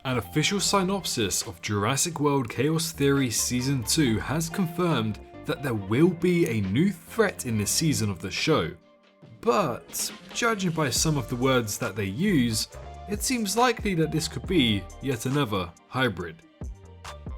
An official synopsis of Jurassic World Chaos Theory Season 2 has confirmed that there will be a new threat in this season of the show. But, judging by some of the words that they use, it seems likely that this could be yet another hybrid.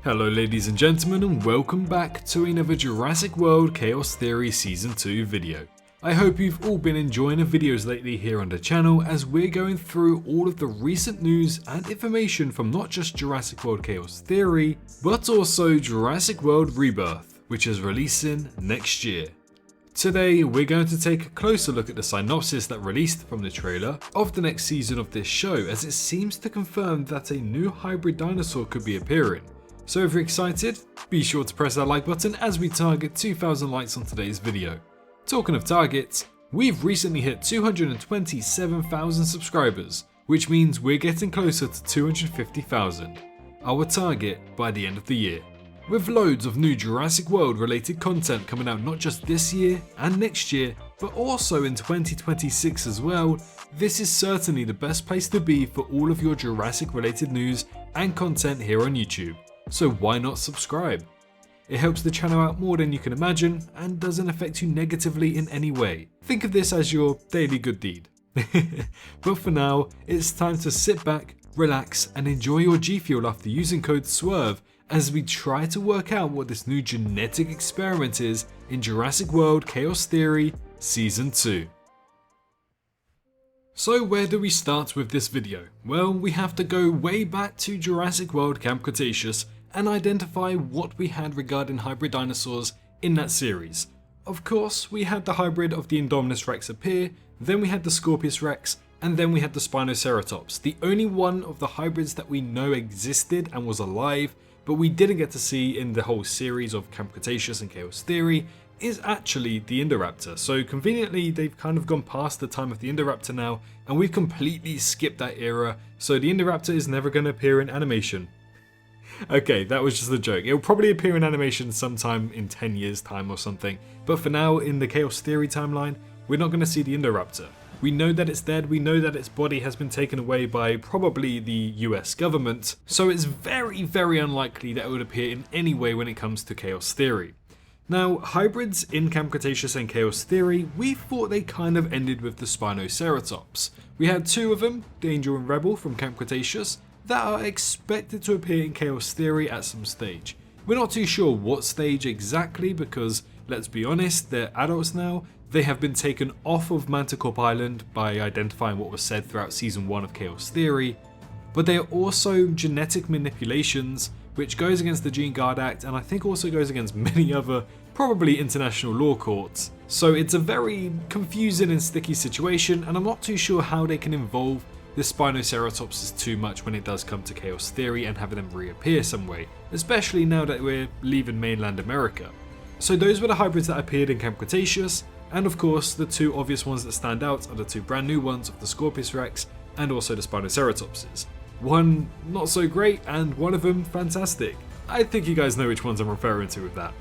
Hello ladies and gentlemen, and welcome back to another Jurassic World Chaos Theory Season 2 video. I hope you've all been enjoying the videos lately here on the channel as we're going through all of the recent news and information from not just Jurassic World Chaos Theory, but also Jurassic World Rebirth, which is releasing next year. Today we're going to take a closer look at the synopsis that released from the trailer of the next season of this show, as it seems to confirm that a new hybrid dinosaur could be appearing. So if you're excited, be sure to press that like button as we target 2,000 likes on today's video. Talking of targets, we've recently hit 227,000 subscribers, which means we're getting closer to 250,000, our target by the end of the year. With loads of new Jurassic World related content coming out not just this year and next year, but also in 2026 as well, this is certainly the best place to be for all of your Jurassic related news and content here on YouTube, so why not subscribe? It helps the channel out more than you can imagine and doesn't affect you negatively in any way. Think of this as your daily good deed. But for now, it's time to sit back, relax and enjoy your G Fuel after using code SWERVE as we try to work out what this new genetic experiment is in Jurassic World Chaos Theory Season 2. So where do we start with this video? Well, we have to go way back to Jurassic World Camp Cretaceous and identify what we had regarding hybrid dinosaurs in that series. Of course, we had the hybrid of the Indominus Rex appear, then we had the Scorpius Rex, and then we had the Spinoceratops, the only one of the hybrids that we know existed and was alive, but we didn't get to see in the whole series of Camp Cretaceous and Chaos Theory, is actually the Indoraptor. So conveniently, they've kind of gone past the time of the Indoraptor now, and we've completely skipped that era, so the Indoraptor is never going to appear in animation. Okay, that was just a joke. It'll probably appear in animation sometime in 10 years time or something, but for now in the Chaos Theory timeline, we're not going to see the Indoraptor. We know that it's dead, we know that its body has been taken away by probably the US government, so it's very, very unlikely that it would appear in any way when it comes to Chaos Theory. Now, hybrids in Camp Cretaceous and Chaos Theory, we thought they kind of ended with the Spinoceratops. We had two of them, Danger and Rebel from Camp Cretaceous, that are expected to appear in Chaos Theory at some stage. We're not too sure what stage exactly because, let's be honest, they're adults now. They have been taken off of Manticore Island by identifying what was said throughout Season 1 of Chaos Theory, but they are also genetic manipulations, which goes against the Gene Guard Act and I think also goes against many other, probably international law courts. So it's a very confusing and sticky situation, and I'm not too sure how they can involve the Spinoceratops too much when it does come to Chaos Theory and having them reappear some way, especially now that we're leaving mainland America. So those were the hybrids that appeared in Camp Cretaceous, and of course the two obvious ones that stand out are the two brand new ones of the Scorpius Rex and also the Spinoceratopses. One not so great and one of them fantastic. I think you guys know which ones I'm referring to with that.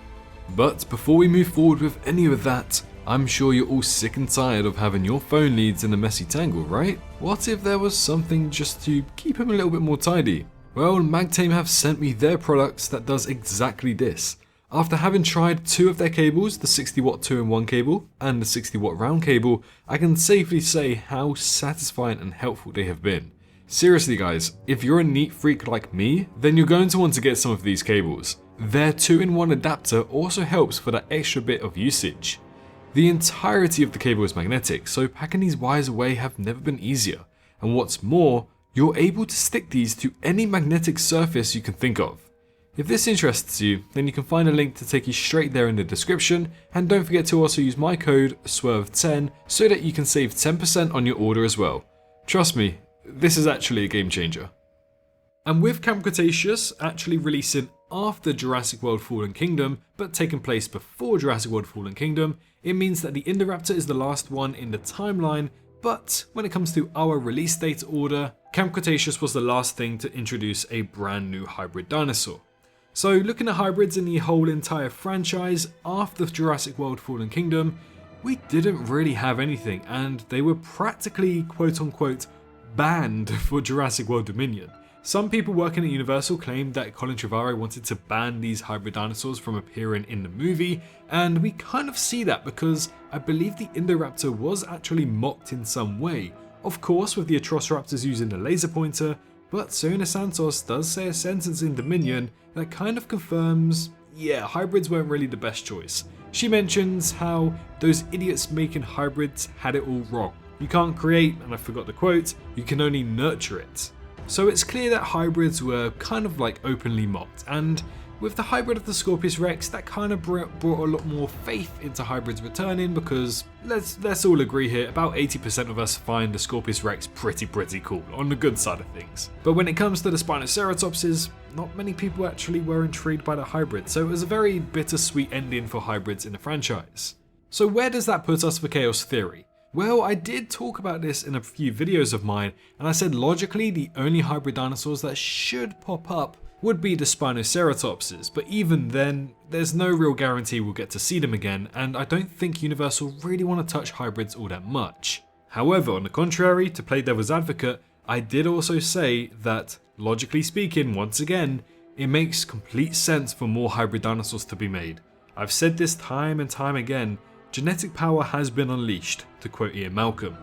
But before we move forward with any of that, I'm sure you're all sick and tired of having your phone leads in a messy tangle, right? What if there was something just to keep them a little bit more tidy? Well, Magtame have sent me their products that does exactly this. After having tried two of their cables, the 60-watt 2-in-1 cable and the 60-watt round cable, I can safely say how satisfying and helpful they have been. Seriously guys, if you're a neat freak like me, then you're going to want to get some of these cables. Their 2-in-1 adapter also helps for that extra bit of usage. The entirety of the cable is magnetic, so packing these wires away have never been easier. And what's more, you're able to stick these to any magnetic surface you can think of. If this interests you, then you can find a link to take you straight there in the description, and don't forget to also use my code SWERVE10 so that you can save 10% on your order as well. Trust me, this is actually a game changer. And with Camp Cretaceous actually releasing after Jurassic World Fallen Kingdom, but taking place before Jurassic World Fallen Kingdom, it means that the Indoraptor is the last one in the timeline, but when it comes to our release date order, Camp Cretaceous was the last thing to introduce a brand new hybrid dinosaur. So looking at hybrids in the whole entire franchise after Jurassic World Fallen Kingdom, we didn't really have anything, and they were practically quote unquote banned for Jurassic World Dominion. Some people working at Universal claimed that Colin Trevorrow wanted to ban these hybrid dinosaurs from appearing in the movie, and we kind of see that because I believe the Indoraptor was actually mocked in some way. Of course with the Atrociraptors using the laser pointer, but Serena Santos does say a sentence in Dominion that kind of confirms, yeah, hybrids weren't really the best choice. She mentions how those idiots making hybrids had it all wrong. You can't create, and I forgot the quote, you can only nurture it. So it's clear that hybrids were kind of like openly mocked, and with the hybrid of the Scorpius Rex, that kind of brought a lot more faith into hybrids returning, because let's all agree here, about 80% of us find the Scorpius Rex pretty cool, on the good side of things. But when it comes to the Spinoceratopses, not many people actually were intrigued by the hybrid, so it was a very bittersweet ending for hybrids in the franchise. So where does that put us for Chaos Theory? Well, I did talk about this in a few videos of mine, and I said logically the only hybrid dinosaurs that should pop up would be the Spinoceratopses, but even then, there's no real guarantee we'll get to see them again, and I don't think Universal really want to touch hybrids all that much. However, on the contrary, to play devil's advocate, I did also say that, logically speaking, once again, it makes complete sense for more hybrid dinosaurs to be made. I've said this time and time again, genetic power has been unleashed, to quote Ian Malcolm.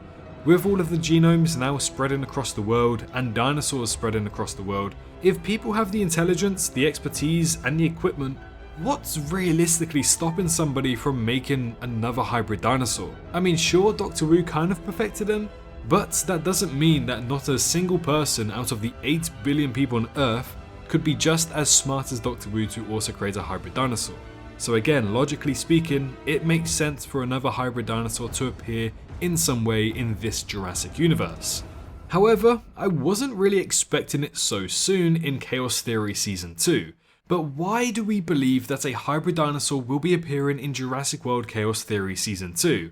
With all of the genomes now spreading across the world and dinosaurs spreading across the world, if people have the intelligence, the expertise and the equipment, what's realistically stopping somebody from making another hybrid dinosaur? I mean, sure, Dr. Wu kind of perfected them, but that doesn't mean that not a single person out of the 8 billion people on Earth could be just as smart as Dr. Wu to also create a hybrid dinosaur. So again, logically speaking, it makes sense for another hybrid dinosaur to appear in some way in this Jurassic universe. However, I wasn't really expecting it so soon in Chaos Theory Season 2, but why do we believe that a hybrid dinosaur will be appearing in Jurassic World Chaos Theory Season 2?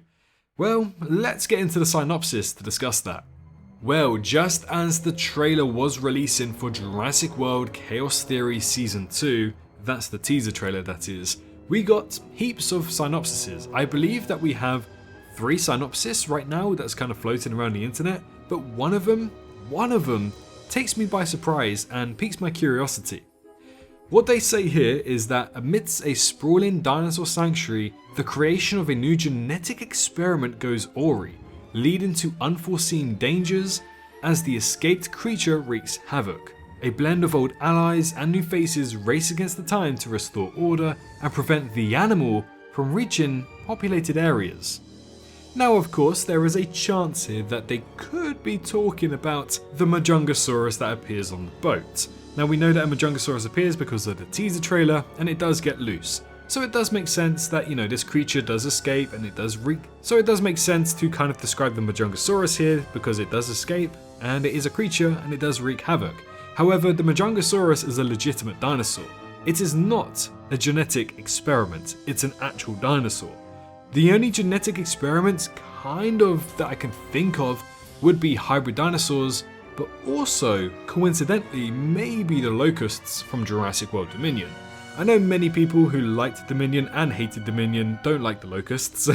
Well, let's get into the synopsis to discuss that. Well, just as the trailer was releasing for Jurassic World Chaos Theory Season 2, that's the teaser trailer that is, we got heaps of synopsises. I believe that we have 3 synopses right now that's kind of floating around the internet, but one of them takes me by surprise and piques my curiosity. What they say here is that amidst a sprawling dinosaur sanctuary, the creation of a new genetic experiment goes awry, leading to unforeseen dangers as the escaped creature wreaks havoc. A blend of old allies and new faces race against the time to restore order and prevent the animal from reaching populated areas. Now, of course, there is a chance here that they could be talking about the Majungasaurus that appears on the boat. Now, we know that a Majungasaurus appears because of the teaser trailer, and it does get loose. So it does make sense that, this creature does escape and it does wreak. So it does make sense to kind of describe the Majungasaurus here because it does escape and it is a creature and it does wreak havoc. However, the Majungasaurus is a legitimate dinosaur. It is not a genetic experiment, it's an actual dinosaur. The only genetic experiments that I can think of would be hybrid dinosaurs, but also, coincidentally, maybe the locusts from Jurassic World Dominion. I know many people who liked Dominion and hated Dominion don't like the locusts,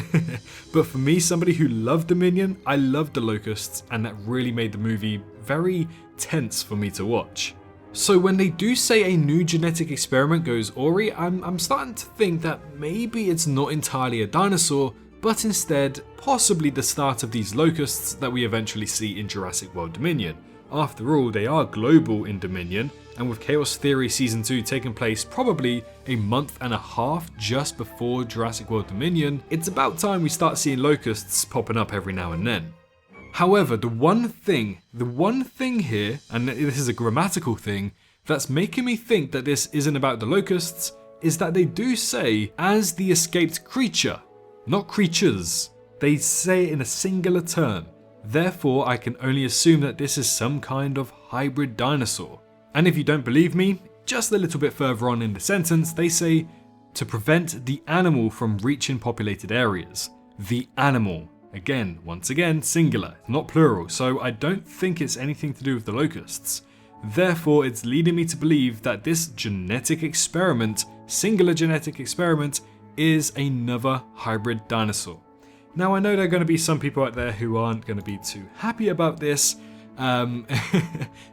but for me, somebody who loved Dominion, I loved the locusts, and that really made the movie very tense for me to watch. So when they do say a new genetic experiment goes awry, I'm starting to think that maybe it's not entirely a dinosaur, but instead possibly the start of these locusts that we eventually see in Jurassic World Dominion. After all, they are global in Dominion, and with Chaos Theory Season 2 taking place probably a month and a half just before Jurassic World Dominion, it's about time we start seeing locusts popping up every now and then. However, the one thing here, and this is a grammatical thing, that's making me think that this isn't about the locusts, is that they do say, as the escaped creature, not creatures. They say it in a singular term. Therefore, I can only assume that this is some kind of hybrid dinosaur. And if you don't believe me, just a little bit further on in the sentence, they say, to prevent the animal from reaching populated areas. The animal. Again, once again, singular, not plural, so I don't think it's anything to do with the locusts. Therefore, it's leading me to believe that this genetic experiment, singular genetic experiment, is another hybrid dinosaur. Now, I know there are going to be some people out there who aren't going to be too happy about this,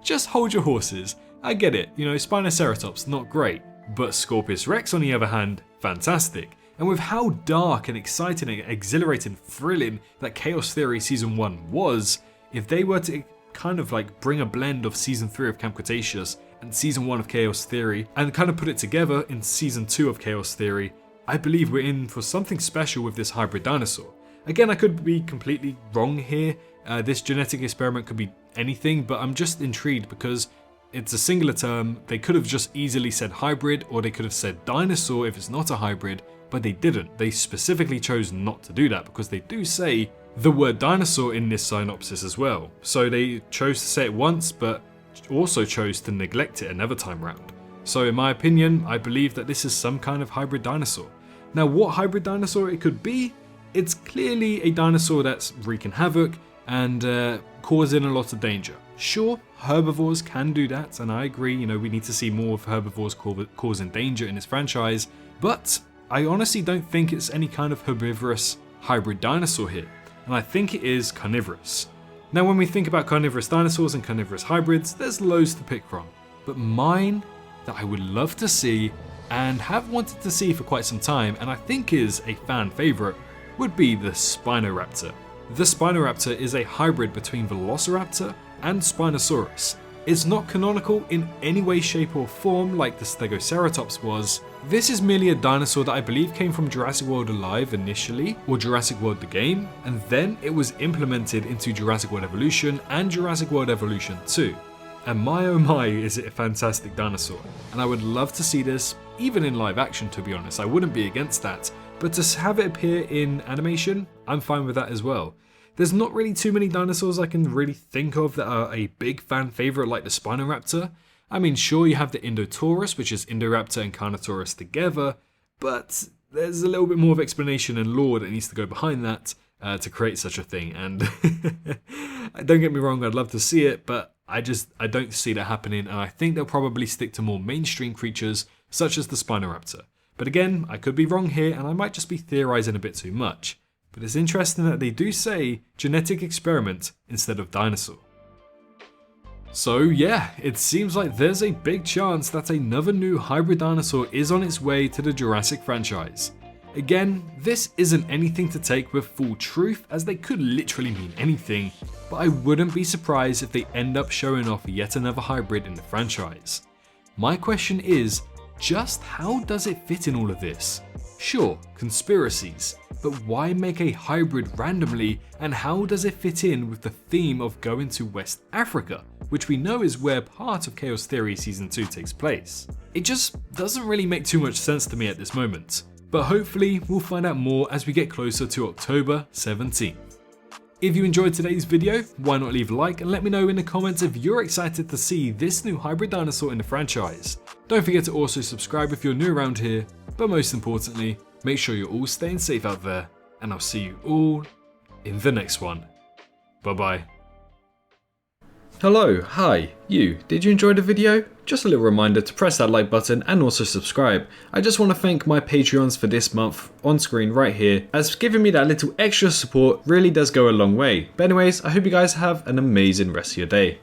Just hold your horses. I get it, you know, Spinoceratops, not great. But Scorpius Rex, on the other hand, fantastic. And with how dark and exciting and exhilarating, thrilling that Chaos Theory Season 1 was, if they were to kind of like bring a blend of Season 3 of Camp Cretaceous and Season 1 of Chaos Theory and kind of put it together in Season 2 of Chaos Theory, I believe we're in for something special with this hybrid dinosaur. Again, I could be completely wrong here. This genetic experiment could be anything, but I'm just intrigued because it's a singular term. They could have just easily said hybrid, or they could have said dinosaur if it's not a hybrid, but they didn't. They specifically chose not to do that because they do say the word dinosaur in this synopsis as well. So they chose to say it once, but also chose to neglect it another time round. So in my opinion, I believe that this is some kind of hybrid dinosaur. Now, what hybrid dinosaur it could be? It's clearly a dinosaur that's wreaking havoc and causing a lot of danger. Sure, herbivores can do that, and I agree, you know, we need to see more of herbivores causing danger in this franchise, but I honestly don't think it's any kind of herbivorous hybrid dinosaur here, and I think it is carnivorous. Now, when we think about carnivorous dinosaurs and carnivorous hybrids, there's loads to pick from, but mine that I would love to see and have wanted to see for quite some time, and I think is a fan favourite, would be the Spinoraptor. The Spinoraptor is a hybrid between Velociraptor and Spinosaurus. It's not canonical in any way, shape or form like the Stegoceratops was. This is merely a dinosaur that I believe came from Jurassic World Alive initially, or Jurassic World the game, and then it was implemented into Jurassic World Evolution and Jurassic World Evolution 2. And my oh my, is it a fantastic dinosaur. And I would love to see this, even in live action to be honest, I wouldn't be against that. But to have it appear in animation, I'm fine with that as well. There's not really too many dinosaurs I can really think of that are a big fan favourite like the Spinoraptor. I mean, sure, you have the Indotaurus, which is Indoraptor and Carnotaurus together, but there's a little bit more of explanation and lore that needs to go behind that to create such a thing. And don't get me wrong, I'd love to see it, but I don't see that happening, and I think they'll probably stick to more mainstream creatures such as the Spinoraptor. But again, I could be wrong here, and I might just be theorizing a bit too much. But it's interesting that they do say genetic experiment instead of dinosaur. So yeah, it seems like there's a big chance that another new hybrid dinosaur is on its way to the Jurassic franchise. Again, this isn't anything to take with full truth, as they could literally mean anything, but I wouldn't be surprised if they end up showing off yet another hybrid in the franchise. My question is, just how does it fit in all of this? Sure, conspiracies, but why make a hybrid randomly, and how does it fit in with the theme of going to West Africa, which we know is where part of Chaos Theory Season 2 takes place? It just doesn't really make too much sense to me at this moment, but hopefully we'll find out more as we get closer to October 17th. If you enjoyed today's video, why not leave a like and let me know in the comments if you're excited to see this new hybrid dinosaur in the franchise. Don't forget to also subscribe if you're new around here, but most importantly, make sure you're all staying safe out there, and I'll see you all in the next one. Bye bye. Hello, hi, you. Did you enjoy the video? Just a little reminder to press that like button and also subscribe. I just want to thank my Patreons for this month on screen right here, as giving me that little extra support really does go a long way. But anyways, I hope you guys have an amazing rest of your day.